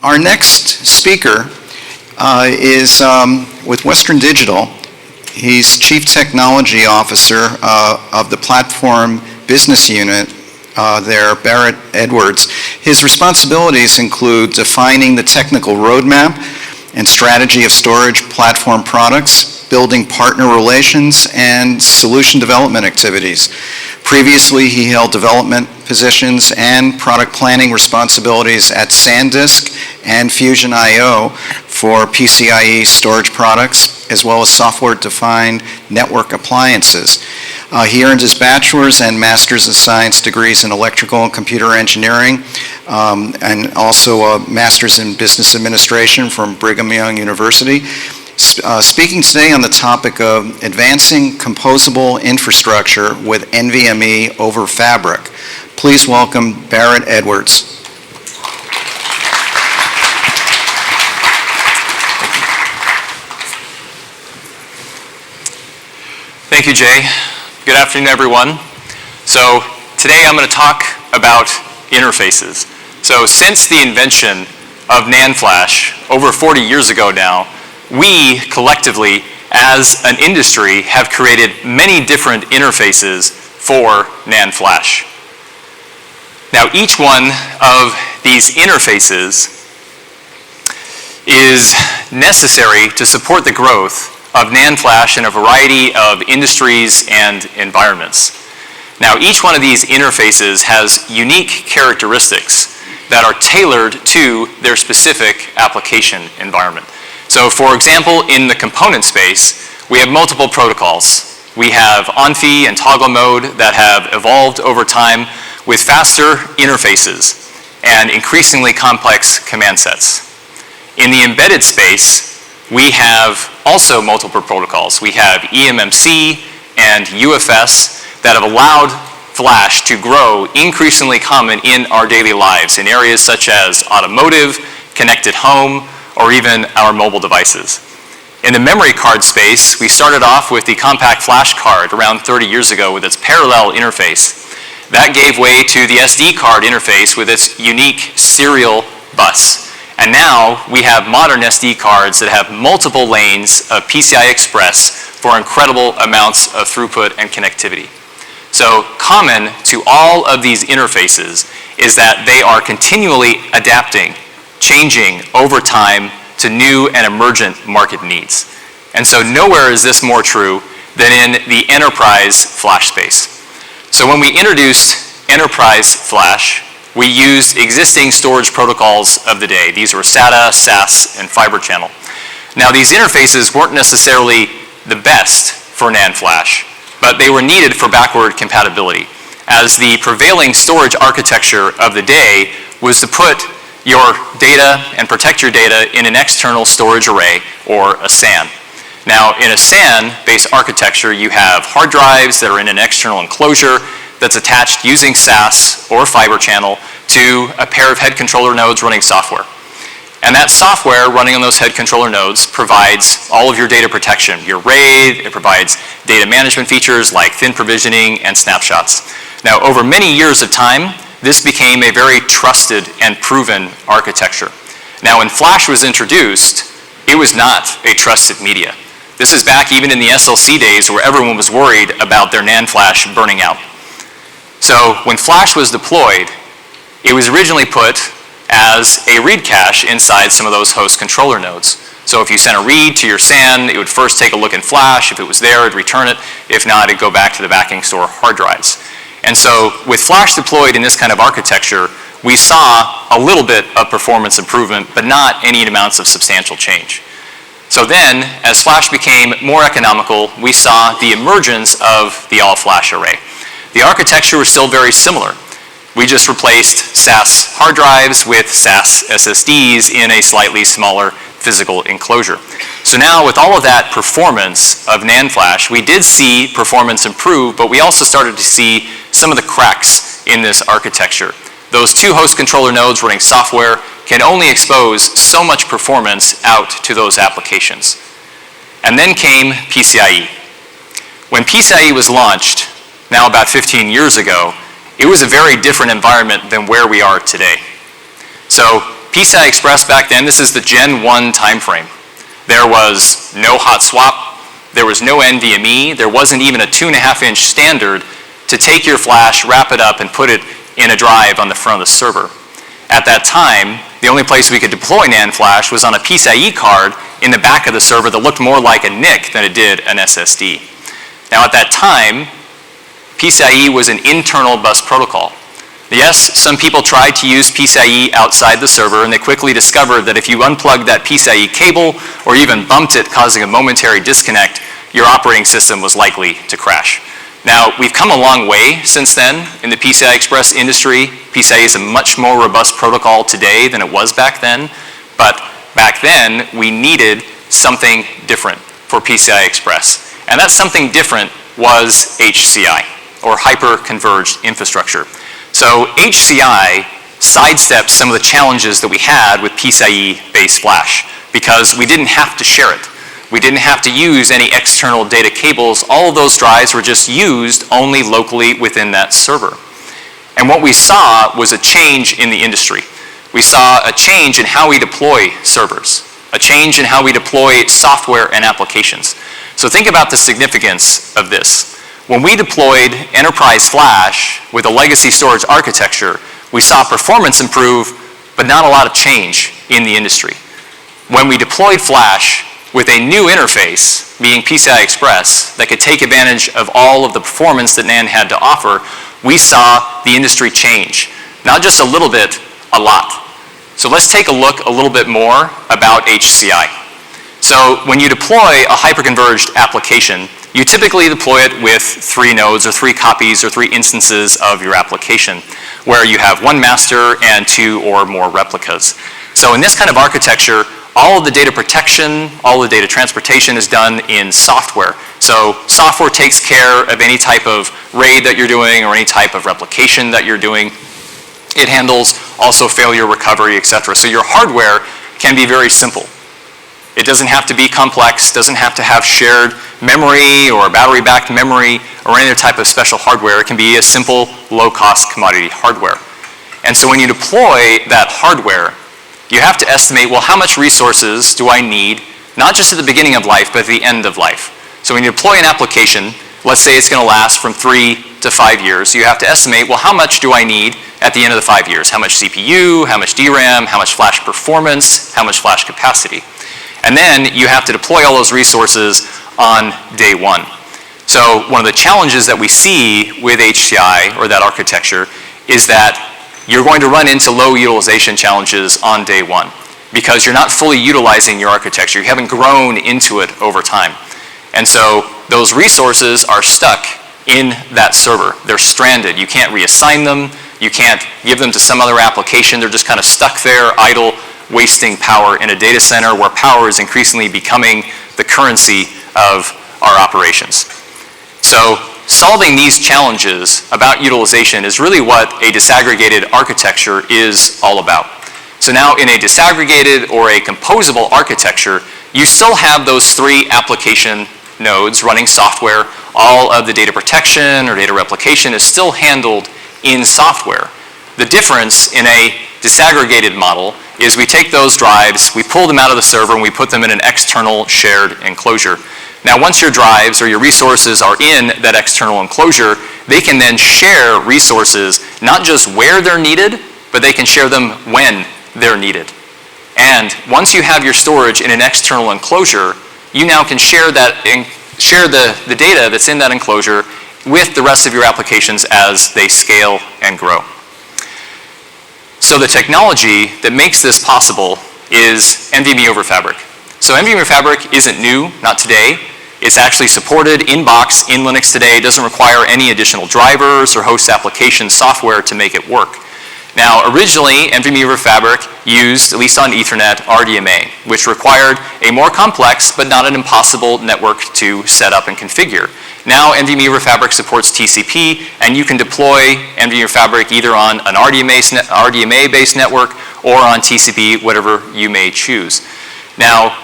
Our next speaker is with Western Digital. He's Chief Technology Officer of the Platform Business Unit there, Barrett Edwards. His responsibilities include defining the technical roadmap and strategy of storage platform products, building partner relations, and solution development activities. Previously, he held development positions and product planning responsibilities at SanDisk and Fusion IO for PCIe storage products, as well as software-defined network appliances. He earned his bachelor's and master's of science degrees in electrical and computer engineering, and also a master's in business administration from Brigham Young University. Speaking today on the topic of advancing composable infrastructure with NVMe over Fabric. Please welcome Barrett Edwards. Thank you, Jay. Good afternoon, everyone. So today I'm going to talk about interfaces. So since the invention of NAND flash over 40 years ago now, we collectively, as an industry, have created many different interfaces for NAND flash. Now, each one of these interfaces is necessary to support the growth of NAND flash in a variety of industries and environments. Now, each one of these interfaces has unique characteristics that are tailored to their specific application environment. So, for example, in the component space, we have multiple protocols. We have ONFI and toggle mode that have evolved over time with faster interfaces and increasingly complex command sets. In the embedded space, we have also multiple protocols. We have eMMC and UFS that have allowed flash to grow increasingly common in our daily lives in areas such as automotive, connected home, or even our mobile devices. In the memory card space, we started off with the compact flash card around 30 years ago with its parallel interface. That gave way to the SD card interface with its unique serial bus. And now we have modern SD cards that have multiple lanes of PCI Express for incredible amounts of throughput and connectivity. So common to all of these interfaces is that they are continually adapting, changing over time to new and emergent market needs. And so nowhere is this more true than in the enterprise flash space. So when we introduced enterprise flash, we used existing storage protocols of the day. These were SATA, SAS, and Fiber Channel. Now, these interfaces weren't necessarily the best for NAND flash, but they were needed for backward compatibility, as the prevailing storage architecture of the day was to put your data and protect your data in an external storage array, or a SAN. Now, in a SAN-based architecture, you have hard drives that are in an external enclosure that's attached using SAS or Fiber Channel to a pair of head controller nodes running software. And that software running on those head controller nodes provides all of your data protection, your RAID, it provides data management features like thin provisioning and snapshots. Now, over many years of time, this became a very trusted and proven architecture. Now, when flash was introduced, it was not a trusted media. This is back even in the SLC days where everyone was worried about their NAND flash burning out. So when flash was deployed, it was originally put as a read cache inside some of those host controller nodes. So if you sent a read to your SAN, it would first take a look in flash. If it was there, it'd return it. If not, it'd go back to the backing store hard drives. And so with flash deployed in this kind of architecture, we saw a little bit of performance improvement, but not any amounts of substantial change. So then, as flash became more economical, we saw the emergence of the all-flash array. The architecture was still very similar. We just replaced SAS hard drives with SAS SSDs in a slightly smaller physical enclosure. So now with all of that performance of NAND flash, we did see performance improve, but we also started to see some of the cracks in this architecture. Those two host controller nodes running software can only expose so much performance out to those applications. And then came PCIe. When PCIe was launched, now about 15 years ago, it was a very different environment than where we are today. So PCI Express back then, this is the Gen 1 timeframe. There was no hot swap, there was no NVMe, there wasn't even a 2.5-inch standard to take your flash, wrap it up, and put it in a drive on the front of the server. At that time, the only place we could deploy NAND flash was on a PCIe card in the back of the server that looked more like a NIC than it did an SSD. Now at that time, PCIe was an internal bus protocol. Yes, some people tried to use PCIe outside the server, and they quickly discovered that if you unplugged that PCIe cable or even bumped it, causing a momentary disconnect, your operating system was likely to crash. Now, we've come a long way since then in the PCI Express industry. PCIe is a much more robust protocol today than it was back then, but back then we needed something different for PCI Express. And that something different was HCI, or hyper-converged infrastructure. So HCI sidestepped some of the challenges that we had with PCIe-based flash because we didn't have to share it. We didn't have to use any external data cables. All of those drives were just used only locally within that server. And what we saw was a change in the industry. We saw a change in how we deploy servers, a change in how we deploy software and applications. So think about the significance of this. When we deployed enterprise flash with a legacy storage architecture, we saw performance improve, but not a lot of change in the industry. When we deployed flash with a new interface, being PCI Express, that could take advantage of all of the performance that NAND had to offer, we saw the industry change. Not just a little bit, a lot. So let's take a look a little bit more about HCI. So when you deploy a hyperconverged application, you typically deploy it with 3 nodes or 3 copies or 3 instances of your application, where you have 1 master and 2 or more replicas. So in this kind of architecture, all of the data protection, all the data transportation is done in software. So software takes care of any type of RAID that you're doing or any type of replication that you're doing. It handles also failure recovery, etc. So your hardware can be very simple. It doesn't have to be complex, doesn't have to have shared memory or battery-backed memory or any other type of special hardware. It can be a simple, low-cost commodity hardware. And so when you deploy that hardware, you have to estimate, well, how much resources do I need, not just at the beginning of life, but at the end of life. So when you deploy an application, let's say it's going to last from 3 to 5 years, you have to estimate, well, how much do I need at the end of the 5 years? How much CPU, how much DRAM, how much flash performance, how much flash capacity? And then you have to deploy all those resources on day 1. So one of the challenges that we see with HCI, or that architecture, is that you're going to run into low utilization challenges on day 1 because you're not fully utilizing your architecture. You haven't grown into it over time. And so those resources are stuck in that server. They're stranded. You can't reassign them. You can't give them to some other application. They're just kind of stuck there, idle, wasting power in a data center where power is increasingly becoming the currency of our operations. So solving these challenges about utilization is really what a disaggregated architecture is all about. So now in a disaggregated or a composable architecture, you still have those 3 application nodes running software. All of the data protection or data replication is still handled in software. The difference in a disaggregated model is we take those drives, we pull them out of the server, and we put them in an external shared enclosure. Now, once your drives or your resources are in that external enclosure, they can then share resources, not just where they're needed, but they can share them when they're needed. And once you have your storage in an external enclosure, you now can share that share the data that's in that enclosure with the rest of your applications as they scale and grow. So the technology that makes this possible is NVMe over Fabric. So NVMe over Fabric isn't new, not today. It's actually supported in-box in Linux today. It doesn't require any additional drivers or host application software to make it work. Now, originally, NVMe over Fabric used, at least on Ethernet, RDMA, which required a more complex but not an impossible network to set up and configure. Now, NVMe over Fabric supports TCP, and you can deploy NVMe over Fabric either on an RDMA-based network or on TCP, whatever you may choose. Now,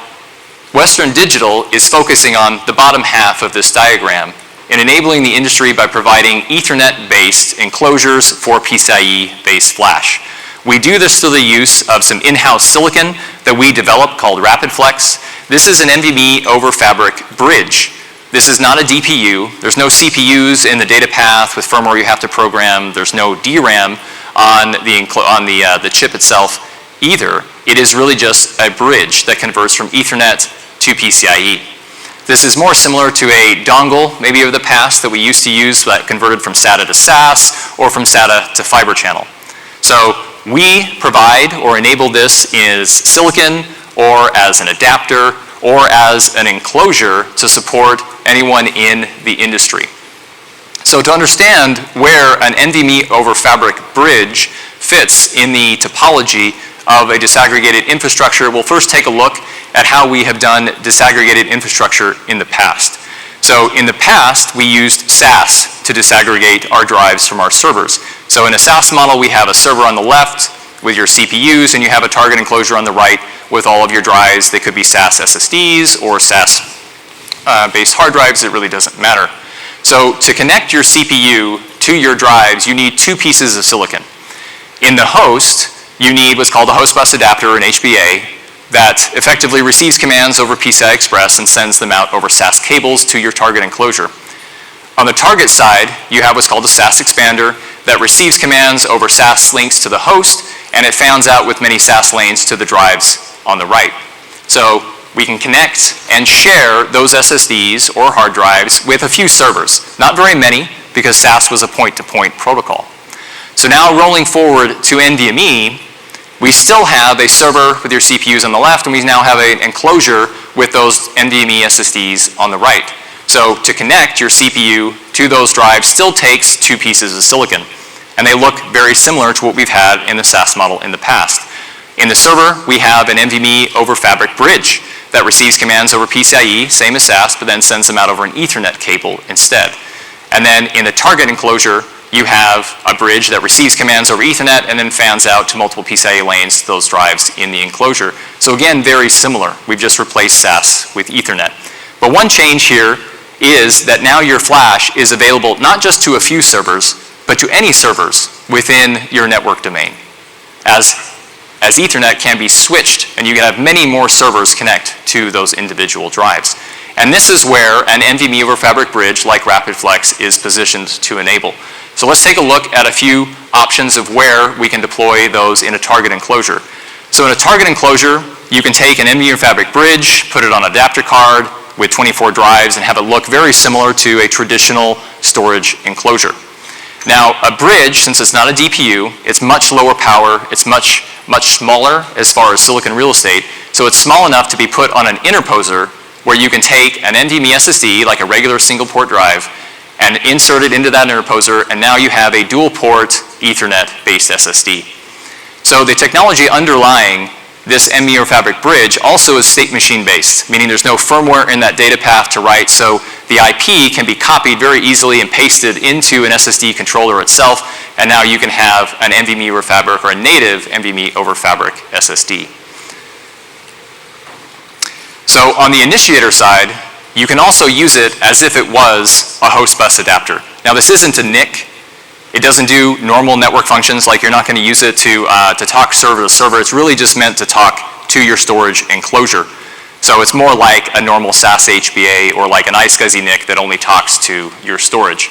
Western Digital is focusing on the bottom half of this diagram in enabling the industry by providing Ethernet-based enclosures for PCIe-based flash. We do this through the use of some in-house silicon that we developed called RapidFlex. This is an NVMe over Fabric bridge. This is not a DPU. There's no CPUs in the data path with firmware you have to program. There's no DRAM on the chip itself either. It is really just a bridge that converts from Ethernet to PCIe. This is more similar to a dongle, maybe of the past, that we used to use that converted from SATA to SAS or from SATA to fiber channel. So we provide or enable this as silicon or as an adapter or as an enclosure to support anyone in the industry. So to understand where an NVMe over Fabric bridge fits in the topology of a disaggregated infrastructure, we'll first take a look at how we have done disaggregated infrastructure in the past. So in the past, we used SAS to disaggregate our drives from our servers. So in a SAS model, we have a server on the left with your CPUs, and you have a target enclosure on the right with all of your drives. They could be SAS SSDs or SAS-based hard drives. It really doesn't matter. So to connect your CPU to your drives, you need two pieces of silicon. In the host, you need what's called a host bus adapter, or an HBA, that effectively receives commands over PCI Express and sends them out over SAS cables to your target enclosure. On the target side, you have what's called a SAS expander that receives commands over SAS links to the host, and it fans out with many SAS lanes to the drives on the right. So we can connect and share those SSDs or hard drives with a few servers. Not very many, because SAS was a point-to-point protocol. So now rolling forward to NVMe, we still have a server with your CPUs on the left, and we now have an enclosure with those NVMe SSDs on the right. So to connect your CPU to those drives still takes two pieces of silicon. And they look very similar to what we've had in the SAS model in the past. In the server, we have an NVMe over Fabric bridge that receives commands over PCIe, same as SAS, but then sends them out over an Ethernet cable instead. And then in the target enclosure, you have a bridge that receives commands over Ethernet and then fans out to multiple PCIe lanes to those drives in the enclosure. So again, very similar. We've just replaced SAS with Ethernet. But one change here is that now your flash is available not just to a few servers, but to any servers within your network domain. As Ethernet can be switched, and you can have many more servers connect to those individual drives. And this is where an NVMe over Fabric bridge like RapidFlex is positioned to enable. So let's take a look at a few options of where we can deploy those in a target enclosure. So in a target enclosure, you can take an NVMe over Fabric bridge, put it on an adapter card with 24 drives, and have it look very similar to a traditional storage enclosure. Now, a bridge, since it's not a DPU, it's much lower power, it's much smaller as far as silicon real estate, so it's small enough to be put on an interposer where you can take an NVMe SSD, like a regular single port drive, and insert it into that interposer, and now you have a dual port Ethernet-based SSD. So the technology underlying this NVMe over Fabric bridge also is state machine based, meaning there's no firmware in that data path to write, so the IP can be copied very easily and pasted into an SSD controller itself, and now you can have an NVMe over Fabric or a native NVMe over Fabric SSD. So on the initiator side, you can also use it as if it was a host bus adapter. Now this isn't a NIC. It doesn't do normal network functions, like you're not going to use it to talk server to server. It's really just meant to talk to your storage enclosure. So it's more like a normal SAS HBA or like an iSCSI NIC that only talks to your storage.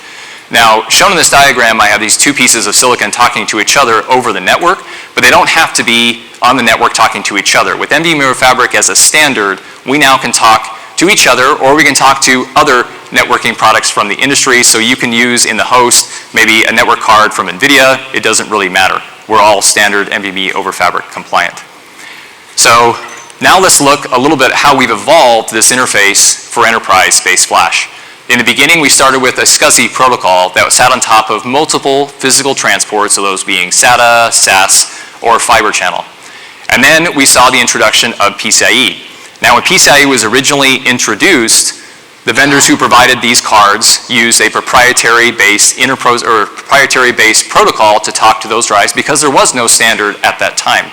Now, shown in this diagram, I have these two pieces of silicon talking to each other over the network, but they don't have to be on the network talking to each other. With NVMe over Fabric as a standard, we now can talk to each other, or we can talk to other networking products from the industry, so you can use in the host maybe a network card from NVIDIA. It doesn't really matter. We're all standard NVMe over Fabric compliant. So now let's look a little bit at how we've evolved this interface for enterprise-based flash. In the beginning, we started with a SCSI protocol that sat on top of multiple physical transports, so those being SATA, SAS, or fiber channel. And then we saw the introduction of PCIe. Now, when PCIe was originally introduced, the vendors who provided these cards used a proprietary-based protocol to talk to those drives because there was no standard at that time.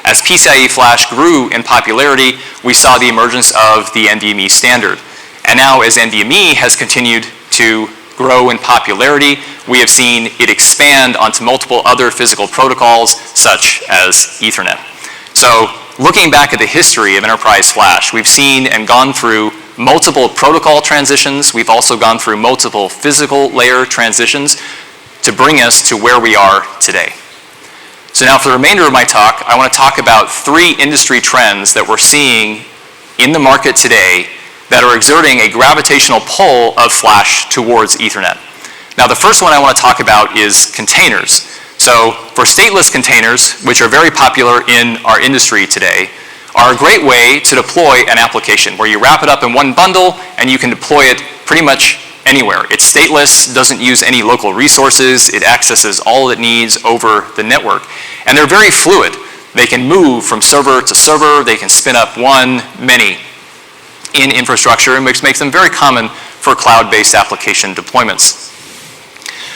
As PCIe flash grew in popularity, we saw the emergence of the NVMe standard. And now, as NVMe has continued to grow in popularity, we have seen it expand onto multiple other physical protocols, such as Ethernet. So looking back at the history of enterprise flash, we've seen and gone through multiple protocol transitions. We've also gone through multiple physical layer transitions to bring us to where we are today. So now for the remainder of my talk, I want to talk about 3 industry trends that we're seeing in the market today that are exerting a gravitational pull of flash towards Ethernet. Now the first one I want to talk about is containers. So for stateless containers, which are very popular in our industry today, are a great way to deploy an application where you wrap it up in one bundle and you can deploy it pretty much anywhere. It's stateless, doesn't use any local resources, it accesses all it needs over the network. And they're very fluid. They can move from server to server, they can spin up one, many in infrastructure, which makes them very common for cloud-based application deployments.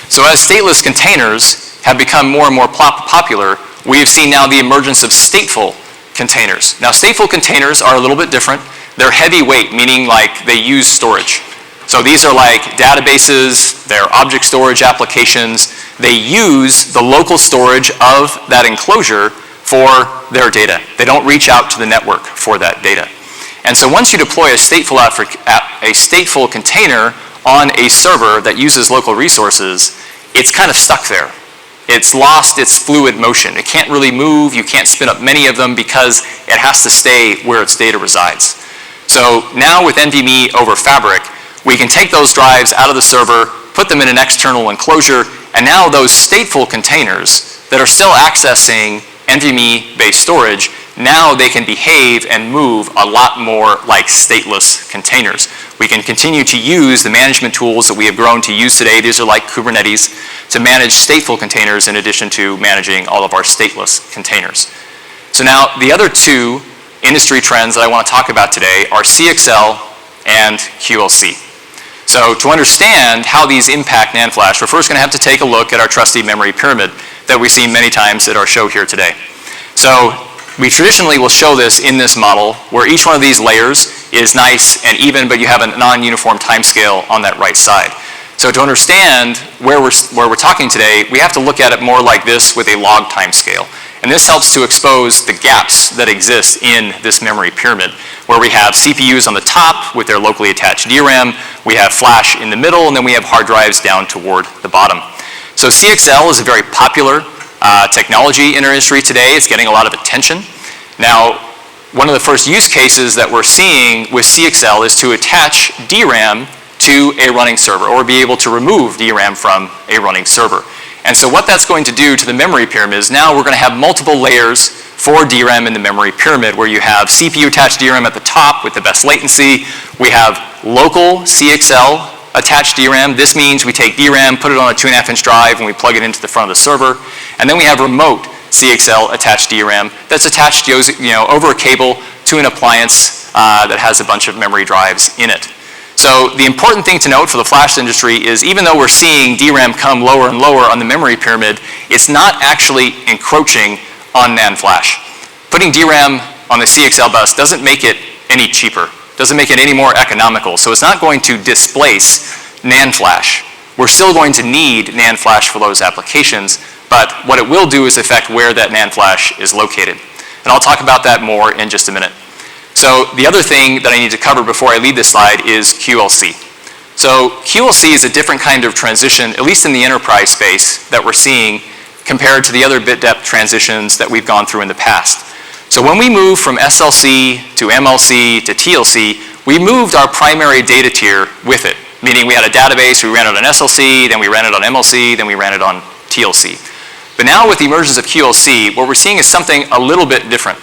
So as stateless containers have become more and more popular, we have seen now the emergence of stateful containers. Now stateful containers are a little bit different. They're heavyweight, meaning like they use storage. So these are like databases, they're object storage applications. They use the local storage of that enclosure for their data. They don't reach out to the network for that data. And so once you deploy a stateful container on a server that uses local resources, it's kind of stuck there. It's lost its fluid motion. It can't really move, you can't spin up many of them because it has to stay where its data resides. So now with NVMe over Fabric, we can take those drives out of the server, put them in an external enclosure, and now those stateful containers that are still accessing NVMe-based storage, now they can behave and move a lot more like stateless containers. We can continue to use the management tools that we have grown to use today. These are like Kubernetes to manage stateful containers in addition to managing all of our stateless containers. So now the other 2 industry trends that I want to talk about today are CXL and QLC. So to understand how these impact NAND flash, we're first going to have to take a look at our trusty memory pyramid that we've seen many times at our show here today. So we traditionally will show this in this model where each one of these layers is nice and even, but you have a non-uniform time scale on that right side. So to understand where we're talking today, we have to look at it more like this with a log time scale. And this helps to expose the gaps that exist in this memory pyramid, where we have CPUs on the top with their locally attached DRAM, we have flash in the middle, and then we have hard drives down toward the bottom. So CXL is a very popular technology in our industry today. It's getting a lot of attention. Now, one of the first use cases that we're seeing with CXL is to attach DRAM to a running server, or be able to remove DRAM from a running server. And so what that's going to do to the memory pyramid is now we're going to have multiple layers for DRAM in the memory pyramid, where you have CPU attached DRAM at the top with the best latency. We have local CXL attached DRAM. This means we take DRAM, put it on a 2.5-inch drive, and we plug it into the front of the server. And then we have remote CXL attached DRAM that's attached over a cable to an appliance that has a bunch of memory drives in it. So the important thing to note for the flash industry is even though we're seeing DRAM come lower and lower on the memory pyramid, it's not actually encroaching on NAND flash. Putting DRAM on the CXL bus doesn't make it any cheaper, doesn't make it any more economical, so it's not going to displace NAND flash. We're still going to need NAND flash for those applications, but what it will do is affect where that NAND flash is located. And I'll talk about that more in just a minute. So the other thing that I need to cover before I leave this slide is QLC. So QLC is a different kind of transition, at least in the enterprise space, that we're seeing compared to the other bit depth transitions that we've gone through in the past. So when we move from SLC to MLC to TLC, we moved our primary data tier with it, meaning we had a database, we ran it on SLC, then we ran it on MLC, then we ran it on TLC. But now with the emergence of QLC, what we're seeing is something a little bit different.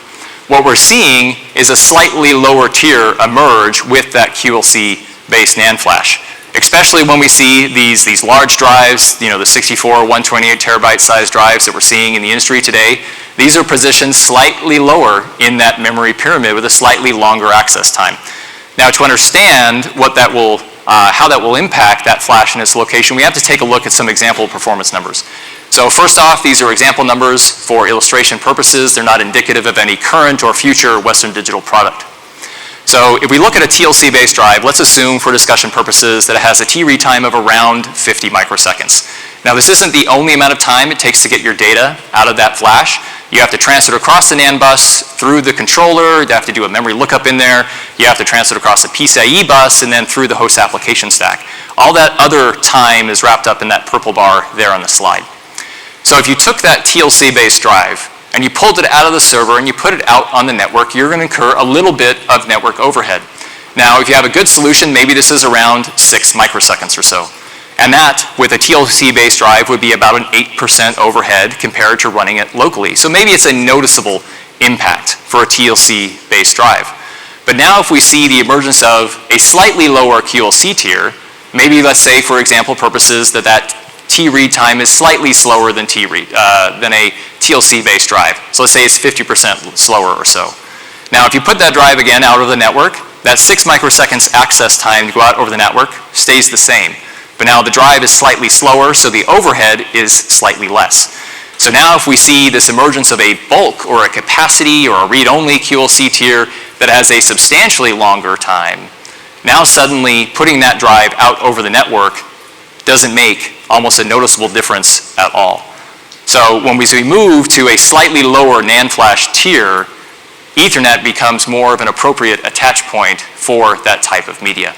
What we're seeing is a slightly lower tier emerge with that QLC-based NAND flash, especially when we see these large drives, the 64, 128 terabyte size drives that we're seeing in the industry today. These are positioned slightly lower in that memory pyramid with a slightly longer access time. Now, to understand what that will, how that will impact that flash in its location, we have to take a look at some example performance numbers. So first off, these are example numbers for illustration purposes. They're not indicative of any current or future Western Digital product. So if we look at a TLC-based drive, let's assume for discussion purposes that it has a T-read time of around 50 microseconds. Now this isn't the only amount of time it takes to get your data out of that flash. You have to transfer it across the NAND bus through the controller, you have to do a memory lookup in there, you have to transfer it across the PCIe bus and then through the host application stack. All that other time is wrapped up in that purple bar there on the slide. So if you took that TLC-based drive and you pulled it out of the server and you put it out on the network, you're going to incur a little bit of network overhead. Now, if you have a good solution, maybe this is around 6 microseconds or so. And that, with a TLC-based drive, would be about an 8% overhead compared to running it locally. So maybe it's a noticeable impact for a TLC-based drive. But now if we see the emergence of a slightly lower QLC tier, maybe let's say, for example purposes, that T-read time is slightly slower than than a TLC-based drive. So let's say it's 50% slower or so. Now, if you put that drive again out of the network, that 6 microseconds access time to go out over the network stays the same. But now the drive is slightly slower, so the overhead is slightly less. So now if we see this emergence of a bulk or a capacity or a read-only QLC tier that has a substantially longer time, now suddenly putting that drive out over the network doesn't make almost a noticeable difference at all. So when we move to a slightly lower NAND flash tier, Ethernet becomes more of an appropriate attach point for that type of media.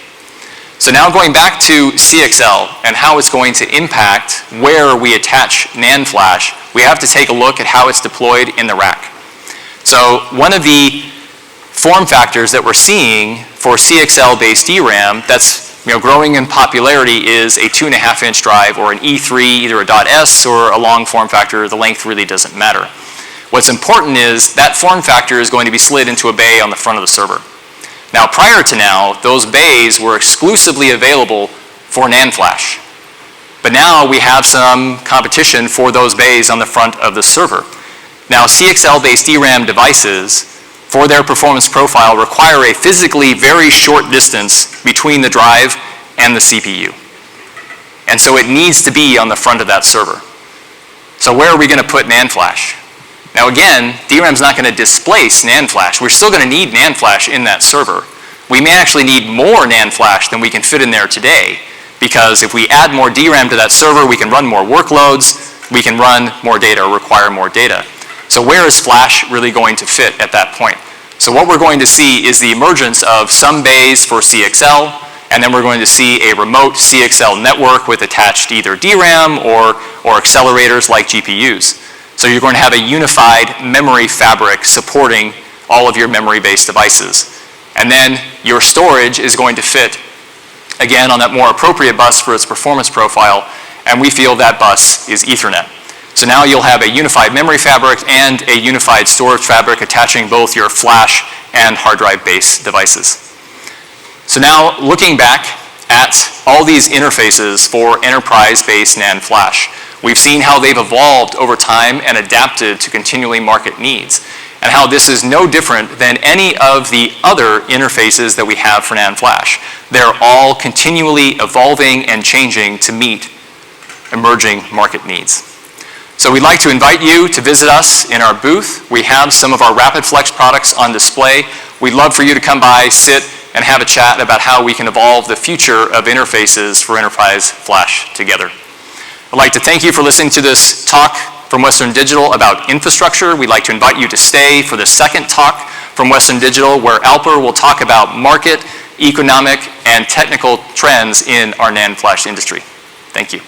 So now going back to CXL and how it's going to impact where we attach NAND flash, we have to take a look at how it's deployed in the rack. So one of the form factors that we're seeing for CXL-based DRAM that's growing in popularity is a 2.5-inch drive or an E3, either a .S or a long form factor. The length really doesn't matter. What's important is that form factor is going to be slid into a bay on the front of the server. Now, prior to now, those bays were exclusively available for NAND flash. But now we have some competition for those bays on the front of the server. Now, CXL-based DRAM devices, for their performance profile, require a physically very short distance between the drive and the CPU. And so it needs to be on the front of that server. So where are we going to put NAND flash? Now again, DRAM's not going to displace NAND flash. We're still going to need NAND flash in that server. We may actually need more NAND flash than we can fit in there today, because if we add more DRAM to that server, we can run more workloads, we can run more data or require more data. So where is flash really going to fit at that point? So what we're going to see is the emergence of some bays for CXL, and then we're going to see a remote CXL network with attached either DRAM or accelerators like GPUs. So you're going to have a unified memory fabric supporting all of your memory-based devices. And then your storage is going to fit, again, on that more appropriate bus for its performance profile, and we feel that bus is Ethernet. So now you'll have a unified memory fabric and a unified storage fabric attaching both your flash and hard drive-based devices. So now looking back at all these interfaces for enterprise-based NAND flash, we've seen how they've evolved over time and adapted to continually market needs, and how this is no different than any of the other interfaces that we have for NAND flash. They're all continually evolving and changing to meet emerging market needs. So we'd like to invite you to visit us in our booth. We have some of our RapidFlex products on display. We'd love for you to come by, sit, and have a chat about how we can evolve the future of interfaces for enterprise flash together. I'd like to thank you for listening to this talk from Western Digital about infrastructure. We'd like to invite you to stay for the second talk from Western Digital, where Alper will talk about market, economic, and technical trends in our NAND flash industry. Thank you.